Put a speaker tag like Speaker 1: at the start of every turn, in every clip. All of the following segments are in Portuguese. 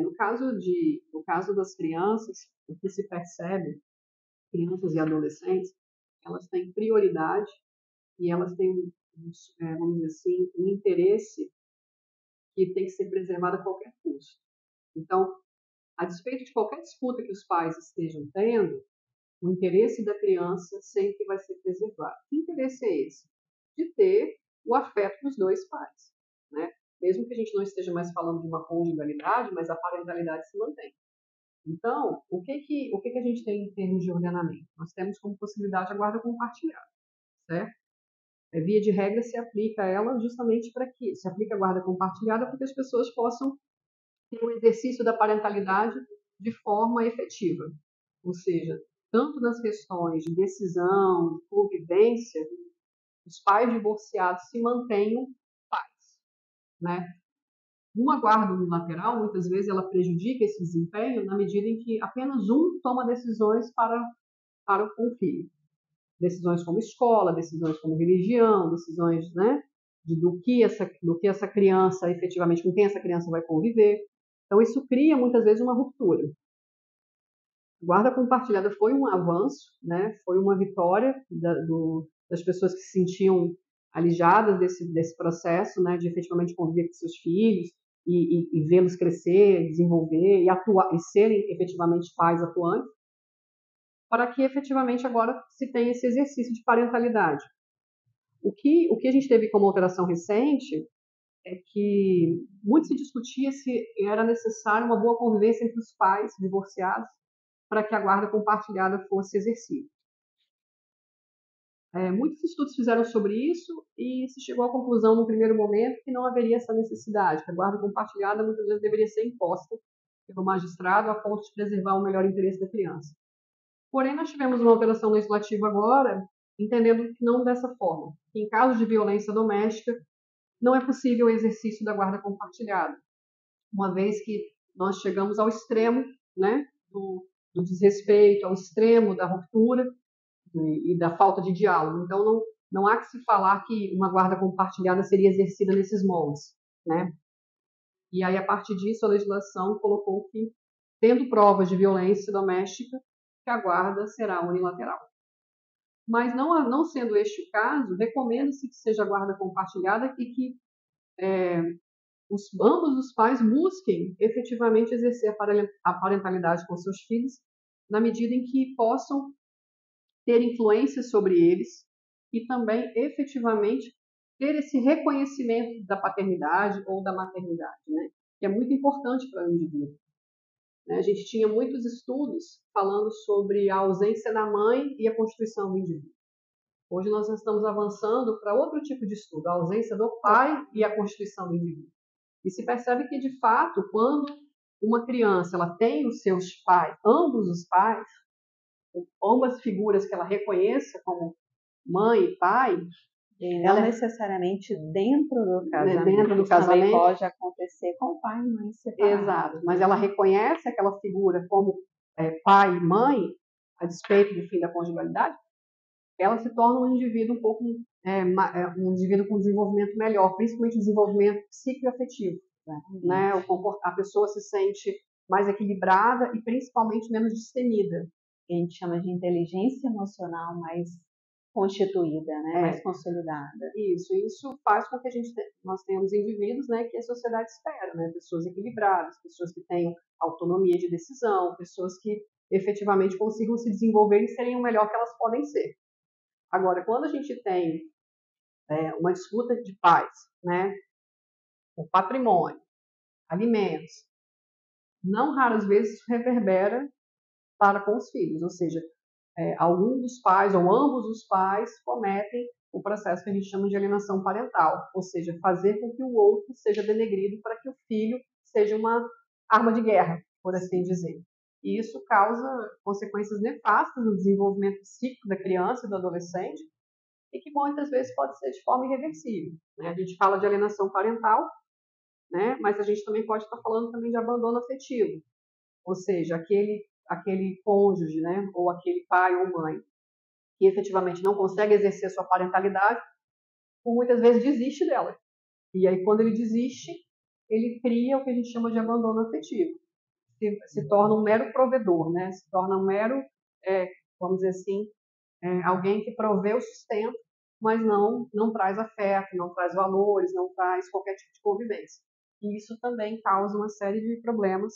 Speaker 1: No caso das crianças, o que se percebe, crianças e adolescentes, elas têm prioridade e elas têm, vamos dizer assim, um interesse que tem que ser preservado a qualquer custo. Então, a despeito de qualquer disputa que os pais estejam tendo, o interesse da criança sempre vai ser preservado. Que interesse é esse? De ter o afeto dos dois pais, né? Mesmo que a gente não esteja mais falando de uma conjugalidade, mas a parentalidade se mantém. Então, o que a gente tem em termos de ordenamento? Nós temos como possibilidade a guarda compartilhada, certo? Via de regra, se aplica a ela justamente para que se aplica a guarda compartilhada para que as pessoas possam ter o exercício da parentalidade de forma efetiva. Ou seja, tanto nas questões de decisão, de convivência, os pais divorciados se mantenham pais, né? Uma guarda unilateral, muitas vezes, ela prejudica esse desempenho na medida em que apenas um toma decisões para o filho. Decisões como escola, decisões como religião, decisões, né, do que essa criança, efetivamente, com quem essa criança vai conviver. Então, isso cria, muitas vezes, uma ruptura. A guarda compartilhada foi um avanço, né, foi uma vitória das pessoas que se sentiam alijadas desse processo, né, de efetivamente conviver com seus filhos e vê-los crescer, desenvolver e atuar e serem efetivamente pais atuantes, para que efetivamente agora se tenha esse exercício de parentalidade. O que a gente teve como alteração recente é que muito se discutia se era necessário uma boa convivência entre os pais divorciados para que a guarda compartilhada fosse exercida. Muitos estudos fizeram sobre isso e se chegou à conclusão, no primeiro momento, que não haveria essa necessidade, que a guarda compartilhada muitas vezes deveria ser imposta pelo magistrado a ponto de preservar o melhor interesse da criança. Porém, nós tivemos uma alteração legislativa agora, entendendo que não dessa forma, que em casos de violência doméstica não é possível o exercício da guarda compartilhada, uma vez que nós chegamos ao extremo, né, do desrespeito, ao extremo da ruptura e da falta de diálogo. Então, não há que se falar que uma guarda compartilhada seria exercida nesses moldes, né? E aí, a partir disso, a legislação colocou que, tendo provas de violência doméstica, que a guarda será unilateral. Mas, não sendo este o caso, recomenda-se que seja a guarda compartilhada e que ambos os pais busquem efetivamente exercer a parentalidade com seus filhos, na medida em que possam ter influência sobre eles e também efetivamente ter esse reconhecimento da paternidade ou da maternidade, né? Que é muito importante para o indivíduo. A gente tinha muitos estudos falando sobre a ausência da mãe e a constituição do indivíduo. Hoje nós estamos avançando para outro tipo de estudo, a ausência do pai e a constituição do indivíduo. E se percebe que, de fato, quando uma criança ela tem os seus pais, ambos os pais, ambas figuras que ela reconheça como mãe e pai,
Speaker 2: e não necessariamente dentro do casamento. Dentro do casamento também pode acontecer com pai e mãe separados.
Speaker 1: Exato, mas ela reconhece aquela figura como pai e mãe, a despeito do fim da conjugalidade, ela se torna um indivíduo um indivíduo com desenvolvimento melhor, principalmente desenvolvimento psicoafetivo, né? A pessoa se sente mais equilibrada e principalmente menos destemida.
Speaker 2: A gente chama de inteligência emocional mais constituída, né? Mais consolidada.
Speaker 1: Isso faz com que nós tenhamos indivíduos, né, que a sociedade espera, né? Pessoas equilibradas, pessoas que tenham autonomia de decisão, pessoas que efetivamente consigam se desenvolver e serem o melhor que elas podem ser. Agora, quando a gente tem uma disputa de pais, né, o patrimônio, alimentos, não raras vezes isso reverbera para com os filhos, ou seja, algum dos pais ou ambos os pais cometem o processo que a gente chama de alienação parental, ou seja, fazer com que o outro seja denegrido para que o filho seja uma arma de guerra, por assim dizer. E isso causa consequências nefastas no desenvolvimento psíquico da criança e do adolescente, e que muitas vezes pode ser de forma irreversível, né? A gente fala de alienação parental, né? Mas a gente também pode estar falando também de abandono afetivo, ou seja, aquele cônjuge, né? Ou aquele pai ou mãe que efetivamente não consegue exercer a sua parentalidade, por muitas vezes desiste dela. E aí, quando ele desiste, ele cria o que a gente chama de abandono afetivo. Se torna um mero provedor, né? Se torna um mero, vamos dizer assim, alguém que provê o sustento, mas não traz afeto, não traz valores, não traz qualquer tipo de convivência. E isso também causa uma série de problemas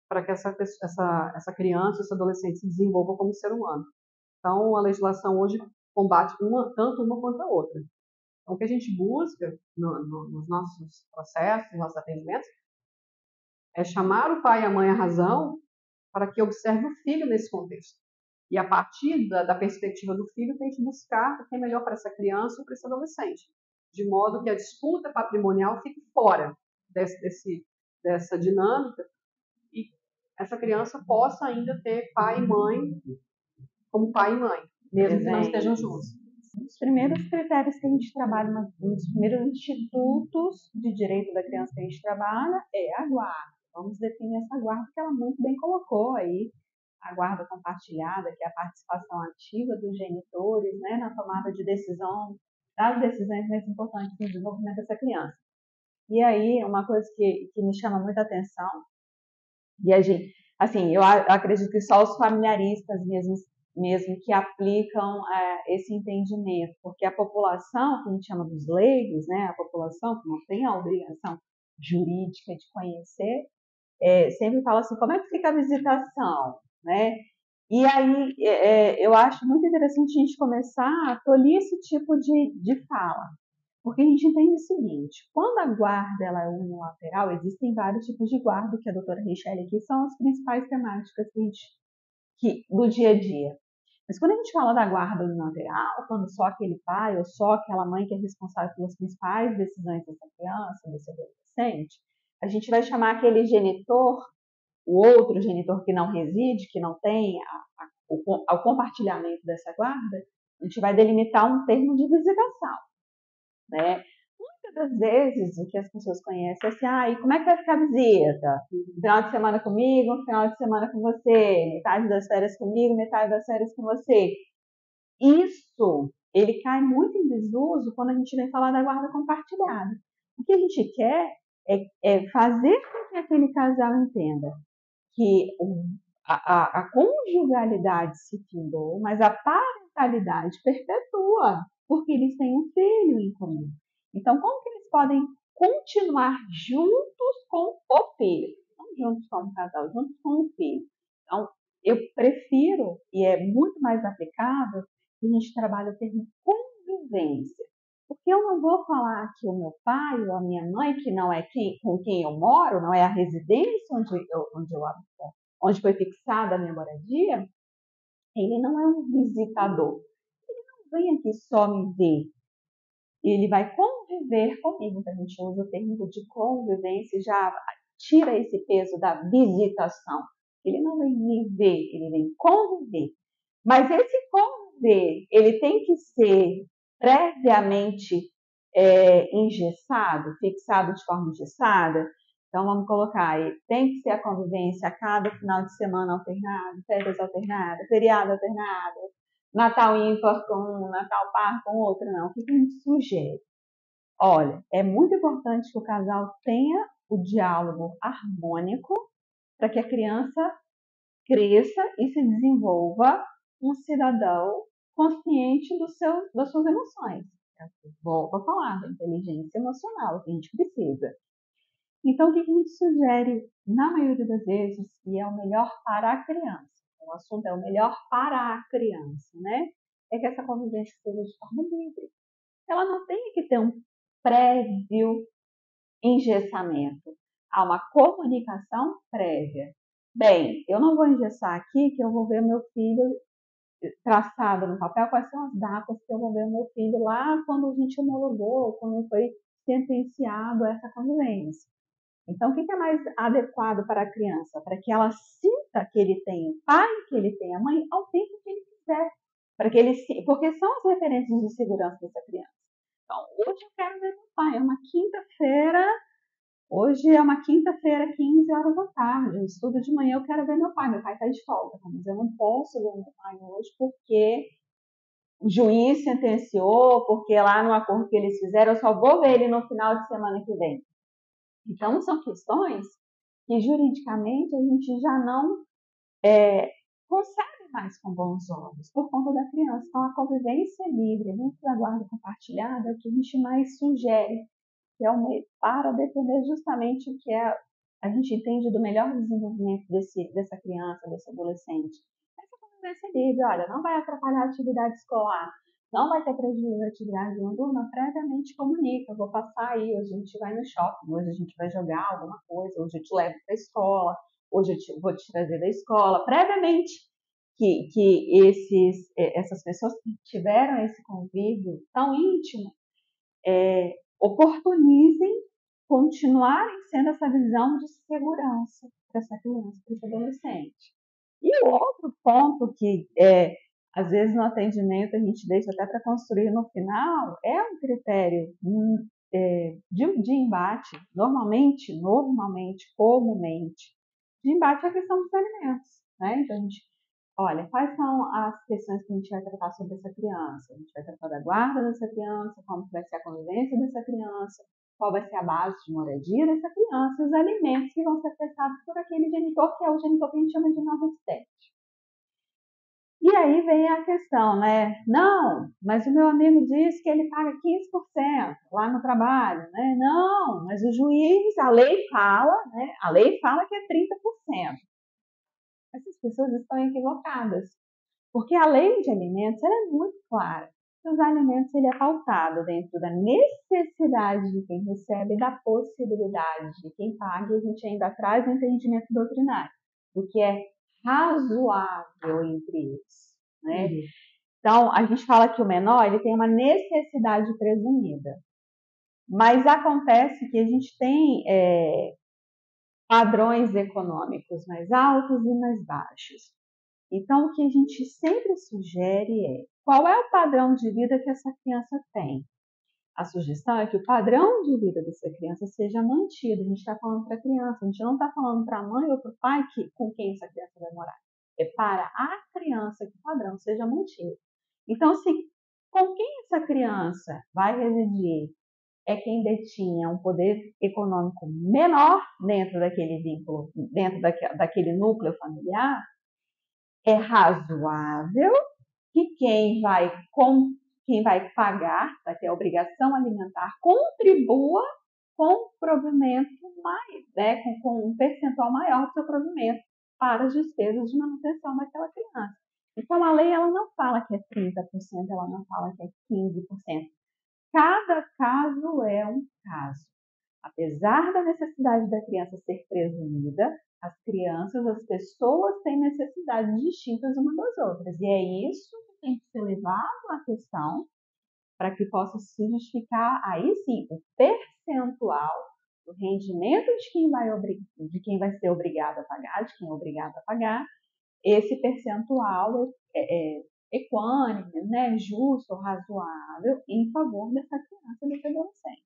Speaker 1: para que essa criança, esse adolescente se desenvolva como ser humano. Então, a legislação hoje combate tanto uma quanto a outra. Então, o que a gente busca nos nossos processos, nos nossos atendimentos, é chamar o pai e a mãe à razão para que observe o filho nesse contexto. E a partir da perspectiva do filho, tente buscar o que é melhor para essa criança ou para esse adolescente, de modo que a disputa patrimonial fique fora dessa dinâmica e essa criança possa ainda ter pai e mãe como pai e mãe, mesmo que não estejam juntos.
Speaker 2: Um dos primeiros critérios que a gente trabalha, um dos primeiros institutos de direito da criança que a gente trabalha é a guarda. Vamos definir essa guarda que ela muito bem colocou aí, a guarda compartilhada, que é a participação ativa dos genitores, né, na tomada de decisão, das decisões mais importantes no desenvolvimento dessa criança. E aí, uma coisa que me chama muita atenção, e a gente, assim, eu acredito que só os familiaristas mesmo que aplicam esse entendimento, porque a população, que a gente chama dos leigos, né, a população que não tem a obrigação jurídica de conhecer, sempre fala assim, como é que fica a visitação, né? E aí eu acho muito interessante a gente começar a tolir esse tipo de fala, porque a gente entende o seguinte, quando a guarda ela é unilateral, existem vários tipos de guarda, que a doutora Richelle aqui são as principais temáticas do dia a dia. Mas quando a gente fala da guarda unilateral, quando só aquele pai ou só aquela mãe que é responsável pelas principais decisões dessa criança, desse adolescente, a gente vai chamar aquele genitor, o outro genitor que não reside, que não tem o compartilhamento dessa guarda, a gente vai delimitar um termo de visitação, né? Muitas das vezes o que as pessoas conhecem é assim, e como é que vai ficar a visita? Um final de semana comigo, um final de semana com você, metade das férias comigo, metade das férias com você. Isso, ele cai muito em desuso quando a gente vem falar da guarda compartilhada. O que a gente quer é fazer com que aquele casal entenda que a conjugalidade se findou, mas a parentalidade perpetua, porque eles têm um filho em comum. Então, como que eles podem continuar juntos com o filho? Não juntos como casal, juntos com o filho. Então, eu prefiro, e é muito mais aplicável, que a gente trabalhe o termo convivência. Porque eu não vou falar que o meu pai ou a minha mãe, que não é com quem eu moro, não é a residência onde foi fixada a minha moradia, ele não é um visitador. Ele não vem aqui só me ver. Ele vai conviver comigo. Então, a gente usa o termo de convivência e já tira esse peso da visitação. Ele não vem me ver, ele vem conviver. Mas esse conviver, ele tem que ser previamente engessado, fixado de forma engessada. Então, vamos colocar aí, tem que ser a convivência a cada final de semana alternado, férias alternadas, feriado alternado, Natal ímpar com um, Natal par com outro, não. O que a gente sugere? Olha, é muito importante que o casal tenha o diálogo harmônico para que a criança cresça e se desenvolva um cidadão consciente das suas emoções. Volto a falar da inteligência emocional que a gente precisa. Então, o que a gente sugere, na maioria das vezes, e é o melhor para a criança, o assunto é o melhor para a criança, né? É que essa convivência seja de forma livre. Ela não tem que ter um prévio engessamento. Há uma comunicação prévia. Bem, eu não vou engessar aqui que eu vou ver meu filho traçado no papel, quais são as datas que eu vou ver meu filho lá quando a gente homologou, quando foi sentenciado essa convivência. Então, o que é mais adequado para a criança? Para que ela sinta que ele tem o pai, que ele tem a mãe, ao tempo que ele quiser. Porque são as referências de segurança dessa criança. Então, hoje eu quero ver meu pai. Hoje é uma quinta-feira, 15 horas da tarde. Eu estudo de manhã, eu quero ver meu pai. Meu pai está de folga, mas eu não posso ver meu pai hoje porque o juiz sentenciou, porque lá no acordo que eles fizeram, eu só vou ver ele no final de semana que vem. Então, são questões que juridicamente a gente já não concebe mais com bons olhos, por conta da criança. Então, a convivência livre dentro da guarda compartilhada é o que a gente mais sugere, que é o meio para defender justamente o que a gente entende do melhor desenvolvimento dessa criança, desse adolescente. Essa convivência livre, olha, não vai atrapalhar a atividade escolar, não vai ter prejuízo na atividade noturna, previamente comunica, eu vou passar aí, hoje a gente vai no shopping, hoje a gente vai jogar alguma coisa, hoje eu te levo para a escola, hoje eu vou te trazer da escola, previamente que essas pessoas que tiveram esse convívio tão íntimo oportunizem continuarem sendo essa visão de segurança para essa criança, para esse adolescente. E o outro ponto que às vezes no atendimento a gente deixa até para construir no final é um critério de embate, normalmente, comumente, de embate é a questão dos alimentos, né? Então a gente, olha, quais são as questões que a gente vai tratar sobre essa criança? A gente vai tratar da guarda dessa criança, como vai ser a convivência dessa criança, qual vai ser a base de moradia dessa criança, os alimentos que vão ser prestados por aquele genitor, que é o genitor que a gente chama de não residente. E aí vem a questão, né? Não, mas o meu amigo diz que ele paga 15% lá no trabalho, né? Não, mas o juiz, a lei fala, né? A lei fala que é 30%. Essas pessoas estão equivocadas, porque a lei de alimentos ela é muito clara. Os alimentos ele é pautado dentro da necessidade de quem recebe e da possibilidade de quem paga, e a gente ainda traz o entendimento doutrinário, do que é razoável entre eles, né? Uhum. Então, a gente fala que o menor ele tem uma necessidade presumida, mas acontece que a gente tem padrões econômicos mais altos e mais baixos. Então, o que a gente sempre sugere é qual é o padrão de vida que essa criança tem. A sugestão é que o padrão de vida dessa criança seja mantido. A gente está falando para a criança, a gente não está falando para a mãe ou para o pai com quem essa criança vai morar. É para a criança que o padrão seja mantido. Então, se com quem essa criança vai residir é quem detinha um poder econômico menor dentro daquele vínculo, dentro daquele núcleo familiar, é razoável que quem vai pagar, vai ter a obrigação alimentar, contribua com provimento mais, né, com um percentual maior do seu provimento para as despesas de manutenção daquela criança. Então, a lei ela não fala que é 30%, ela não fala que é 15%. Cada caso é um caso. Apesar da necessidade da criança ser presumida, as pessoas têm necessidades distintas umas das outras. E é isso que tem que ser levado à questão para que possa se justificar, aí sim, o percentual do rendimento de quem vai ser obrigado a pagar, de quem é obrigado a pagar, esse percentual equânime, né, justo, razoável, em favor dessa criança, desse adolescente.